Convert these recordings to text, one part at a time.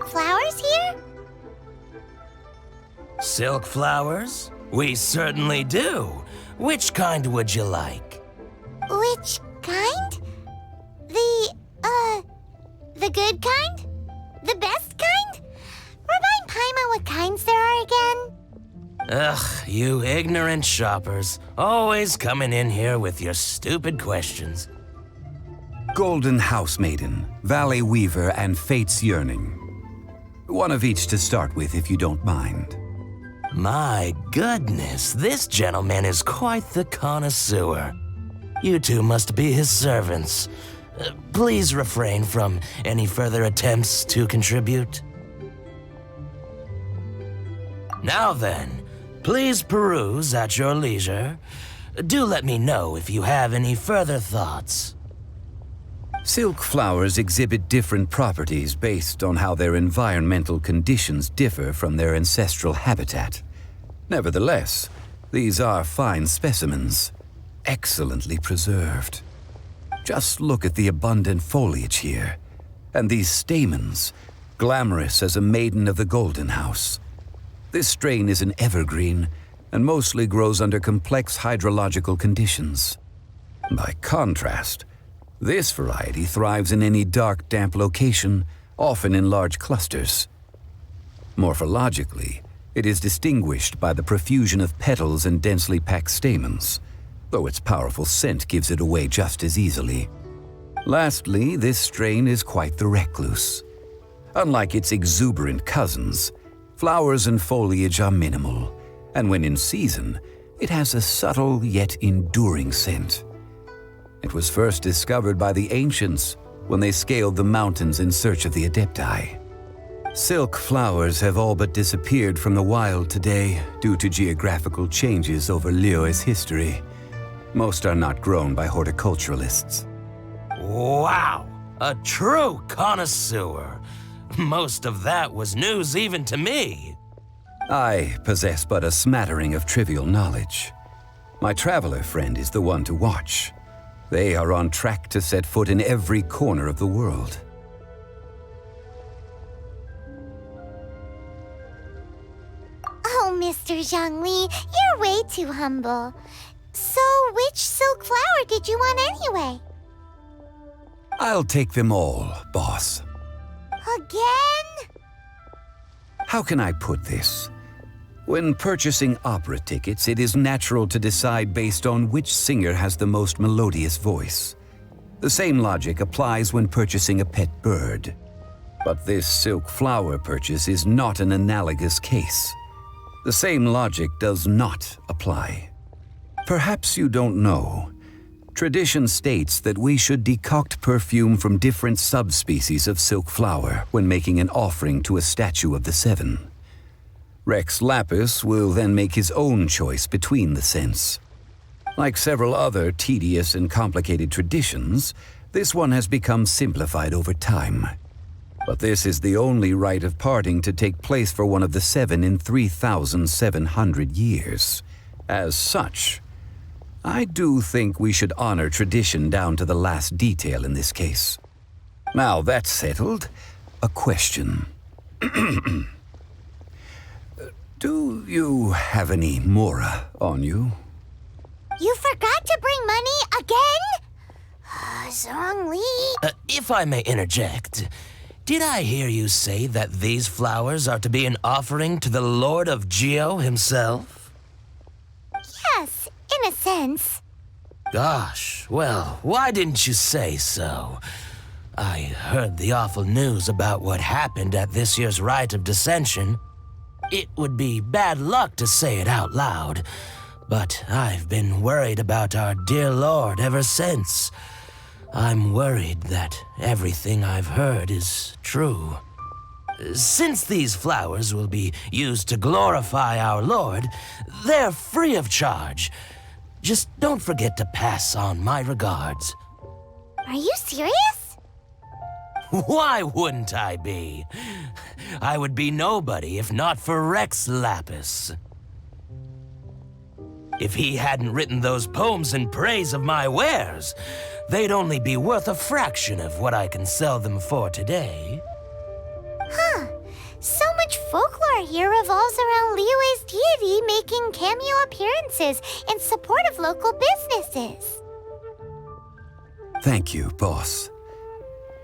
silk flowers here? Silk flowers? We certainly do. Which kind would you like? Which kind? The good kind? The best kind? Remind Paimon what kinds there are again. Ugh, you ignorant shoppers. Always coming in here with your stupid questions. Golden Housemaiden, Valley Weaver, and Fate's Yearning. One of each to start with, if you don't mind. My goodness, this gentleman is quite the connoisseur. You two must be his servants. Please refrain from any further attempts to contribute. Now then, please peruse at your leisure. Do let me know if you have any further thoughts. Silk flowers exhibit different properties based on how their environmental conditions differ from their ancestral habitat. Nevertheless, these are fine specimens, excellently preserved. Just look at the abundant foliage here, and these stamens, glamorous as a maiden of the Golden House. This strain is an evergreen and mostly grows under complex hydrological conditions. By contrast, this variety thrives in any dark, damp location, often in large clusters. Morphologically, it is distinguished by the profusion of petals and densely packed stamens, though its powerful scent gives it away just as easily. Lastly, this strain is quite the recluse. Unlike its exuberant cousins, flowers and foliage are minimal, and when in season, it has a subtle yet enduring scent. It was first discovered by the ancients when they scaled the mountains in search of the Adepti. Silk flowers have all but disappeared from the wild today due to geographical changes over Liyue's history. Most are not grown by horticulturalists. Wow, a true connoisseur. Most of that was news even to me. I possess but a smattering of trivial knowledge. My traveler friend is the one to watch. They are on track to set foot in every corner of the world. Oh, Mr. Zhongli, you're way too humble. So, which silk flower did you want anyway? I'll take them all, boss. Again? How can I put this? When purchasing opera tickets, it is natural to decide based on which singer has the most melodious voice. The same logic applies when purchasing a pet bird. But this silk flower purchase is not an analogous case. The same logic does not apply. Perhaps you don't know. Tradition states that we should decoct perfume from different subspecies of silk flower when making an offering to a statue of the Seven. Rex Lapis will then make his own choice between the scents. Like several other tedious and complicated traditions, this one has become simplified over time. But this is the only rite of parting to take place for one of the Seven in 3,700 years. As such, I do think we should honor tradition down to the last detail in this case. Now that's settled, a question. Do you have any mora on you? You forgot to bring money again? Zhongli. If I may interject, did I hear you say that these flowers are to be an offering to the Lord of Geo himself? Yes, in a sense. Gosh, well, why didn't you say so? I heard the awful news about what happened at this year's Rite of Dissension. It would be bad luck to say it out loud, but I've been worried about our dear Lord ever since. I'm worried that everything I've heard is true. Since these flowers will be used to glorify our Lord, they're free of charge. Just don't forget to pass on my regards. Are you serious? Why wouldn't I be? I would be nobody if not for Rex Lapis. If he hadn't written those poems in praise of my wares, they'd only be worth a fraction of what I can sell them for today. Huh. So much folklore here revolves around Liyue's deity making cameo appearances in support of local businesses. Thank you, boss.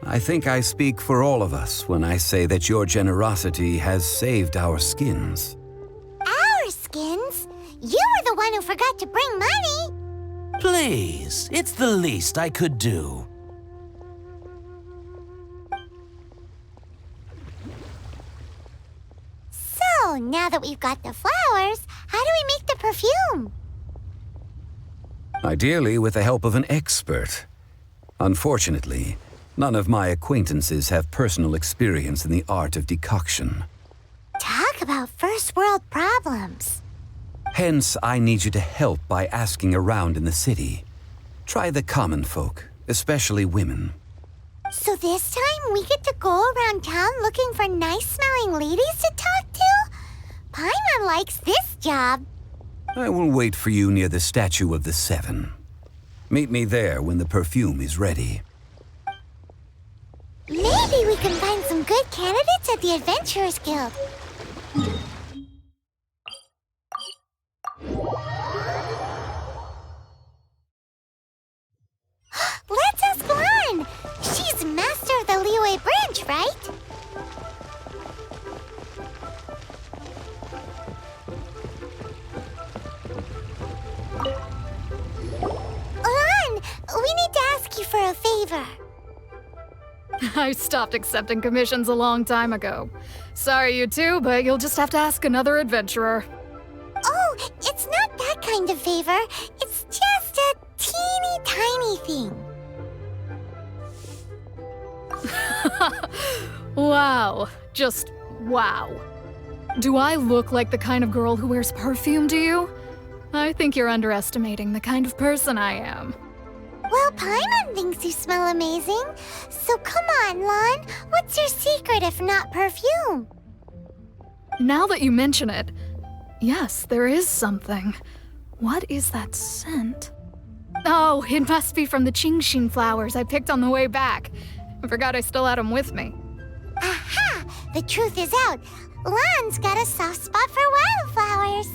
I think I speak for all of us when I say that your generosity has saved our skins. Our skins? You were the one who forgot to bring money. Please, it's the least I could do. So, now that we've got the flowers, how do we make the perfume? Ideally with the help of an expert. Unfortunately, none of my acquaintances have personal experience in the art of decoction. Talk about first world problems. Hence, I need you to help by asking around in the city. Try the common folk, especially women. So this time we get to go around town looking for nice-smelling ladies to talk to? Paimon likes this job. I will wait for you near the Statue of the Seven. Meet me there when the perfume is ready. Maybe we can find some good candidates at the Adventurers Guild. Let's ask Lan! She's master of the Liyue branch, right? Lan, we need to ask you for a favor. I stopped accepting commissions a long time ago. Sorry, you two, but you'll just have to ask another adventurer. Oh, it's not that kind of favor. It's just a teeny tiny thing. Wow. Just wow. Do I look like the kind of girl who wears perfume to you? I think you're underestimating the kind of person I am. Well, Paimon thinks you smell amazing. So come on, Lan. What's your secret if not perfume? Now that you mention it, yes, there is something. What is that scent? Oh, it must be from the Genshin flowers I picked on the way back. I forgot I still had them with me. Aha! The truth is out. Lan's got a soft spot for wildflowers.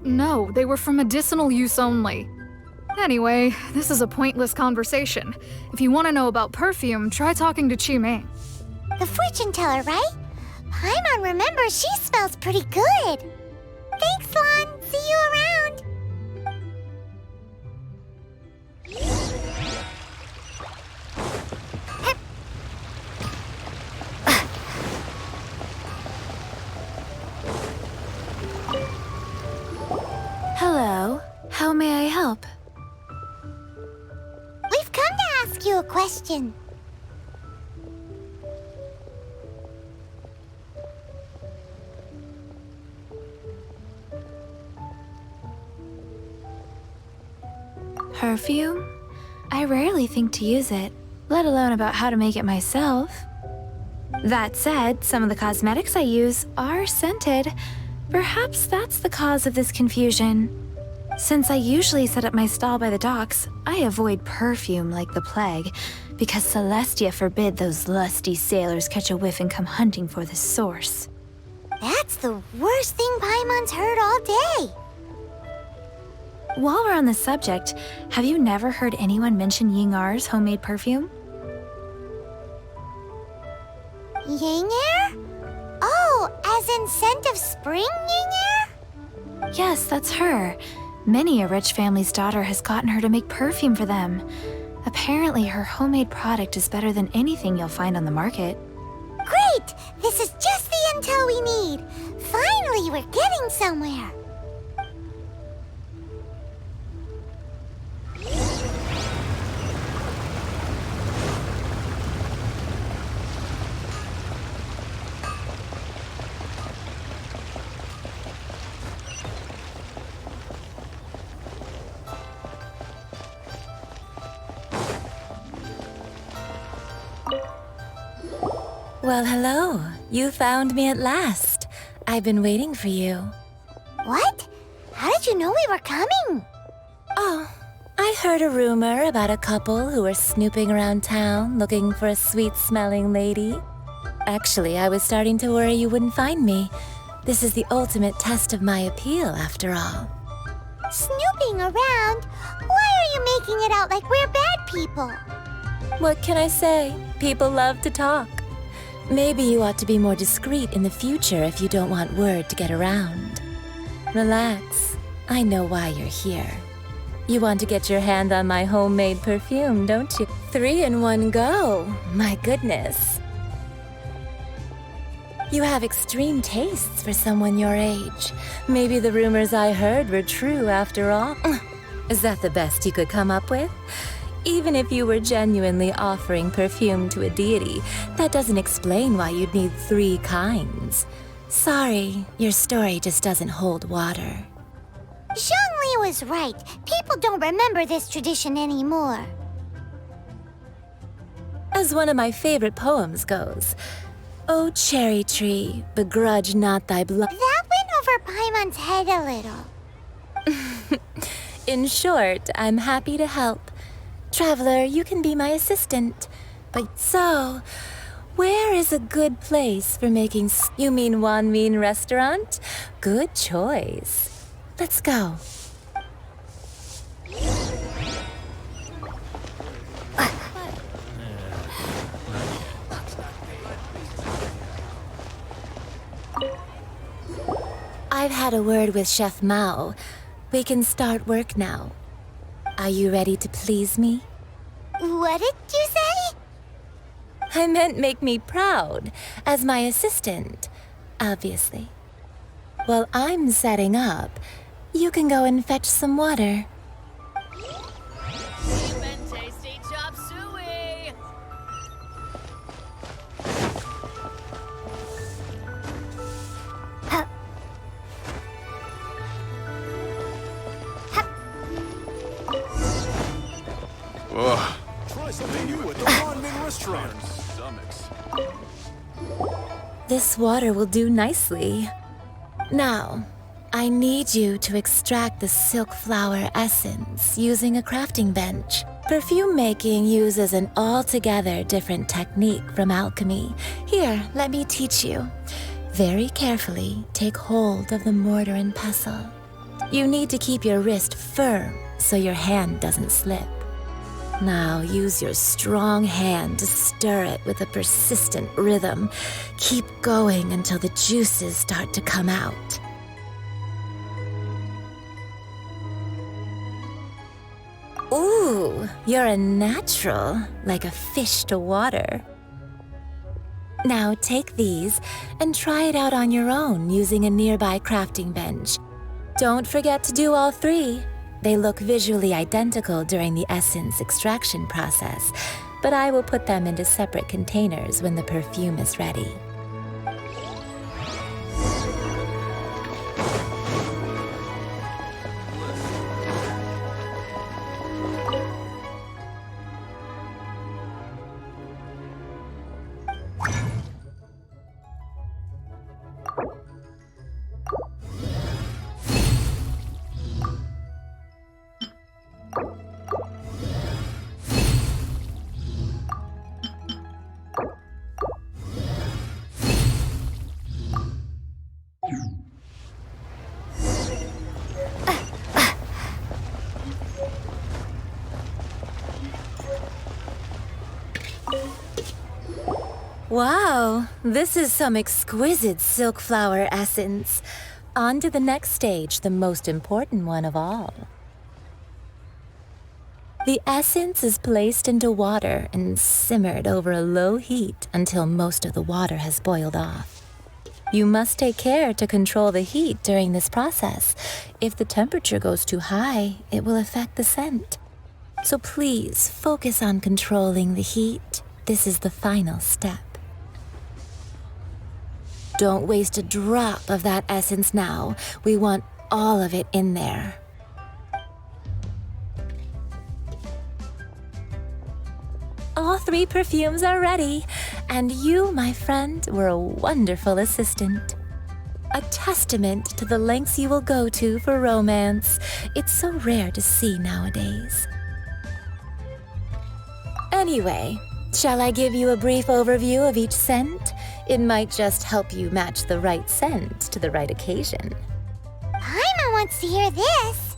No, they were for medicinal use only. Anyway, this is a pointless conversation. If you want to know about perfume, try talking to Chi-Mei. The fortune teller, right? Paimon remembers she smells pretty good. Thanks, Lan. See you around. Hello. How may I help? We've come to ask you a question. Perfume? I rarely think to use it, let alone about how to make it myself. That said, some of the cosmetics I use are scented. Perhaps that's the cause of this confusion. Since I usually set up my stall by the docks, I avoid perfume like the plague, because Celestia forbid those lusty sailors catch a whiff and come hunting for the source. That's the worst thing Paimon's heard all day. While we're on the subject, have you never heard anyone mention Yingar's homemade perfume? Yingar? Oh, as in scent of spring, Yingar? Yes, that's her. Many a rich family's daughter has gotten her to make perfume for them. Apparently, her homemade product is better than anything you'll find on the market. Great! This is just the intel we need. Finally, we're getting somewhere. Well, hello. You found me at last. I've been waiting for you. What? How did you know we were coming? Oh, I heard a rumor about a couple who were snooping around town looking for a sweet-smelling lady. Actually, I was starting to worry you wouldn't find me. This is the ultimate test of my appeal, after all. Snooping around? Why are you making it out like we're bad people? What can I say? People love to talk. Maybe you ought to be more discreet in the future if you don't want word to get around. Relax. I know why you're here. You want to get your hand on my homemade perfume, don't you? 3 in one go. My goodness. You have extreme tastes for someone your age. Maybe the rumors I heard were true after all. Is that the best you could come up with? Even if you were genuinely offering perfume to a deity, that doesn't explain why you'd need 3 kinds. Sorry, your story just doesn't hold water. Zhongli was right. People don't remember this tradition anymore. As one of my favorite poems goes, "O cherry tree, begrudge not thy blood." That went over Paimon's head a little. In short, I'm happy to help. Traveler, you can be my assistant. But so, where is a good place for making You mean Wan Min restaurant? Good choice. Let's go. I've had a word with Chef Mao. We can start work now. Are you ready to please me? What did you say? I meant make me proud, as my assistant, obviously. While I'm setting up, you can go and fetch some water. Tasty chop suey! Try something new at the Ramen restaurant. Stomachs. This water will do nicely. Now, I need you to extract the silk flower essence using a crafting bench. Perfume making uses an altogether different technique from alchemy. Here, let me teach you. Very carefully, take hold of the mortar and pestle. You need to keep your wrist firm so your hand doesn't slip. Now use your strong hand to stir it with a persistent rhythm. Keep going until the juices start to come out. Ooh, you're a natural, like a fish to water. Now take these and try it out on your own using a nearby crafting bench. Don't forget to do all 3. They look visually identical during the essence extraction process, but I will put them into separate containers when the perfume is ready. Wow, this is some exquisite silk flower essence. On to the next stage, the most important one of all. The essence is placed into water and simmered over a low heat until most of the water has boiled off. You must take care to control the heat during this process. If the temperature goes too high, it will affect the scent. So please focus on controlling the heat. This is the final step. Don't waste a drop of that essence now. We want all of it in there. All 3 perfumes are ready, and you, my friend, were a wonderful assistant. A testament to the lengths you will go to for romance. It's so rare to see nowadays. Anyway, Shall I give you a brief overview of each scent? It might just help you match the right scent to the right occasion. Paimon wants to hear this.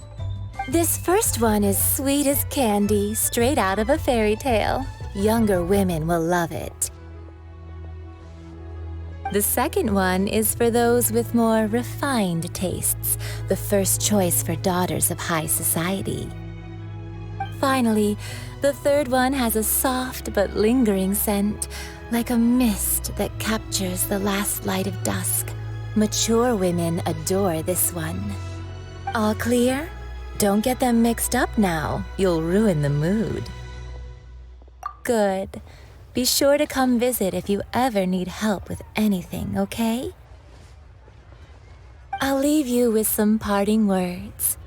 This first one is sweet as candy, straight out of a fairy tale. Younger women will love it. The second one is for those with more refined tastes, the first choice for daughters of high society. Finally, the third one has a soft but lingering scent, like a mist that captures the last light of dusk. Mature women adore this one. All clear? Don't get them mixed up now. You'll ruin the mood. Good. Be sure to come visit if you ever need help with anything, okay? I'll leave you with some parting words.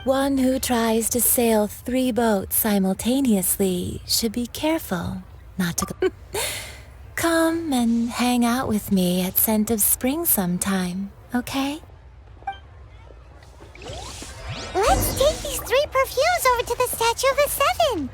One who tries to sail 3 boats simultaneously should be careful not to come and hang out with me at Scent of Spring sometime, okay? Let's take these 3 perfumes over to the Statue of the Seven.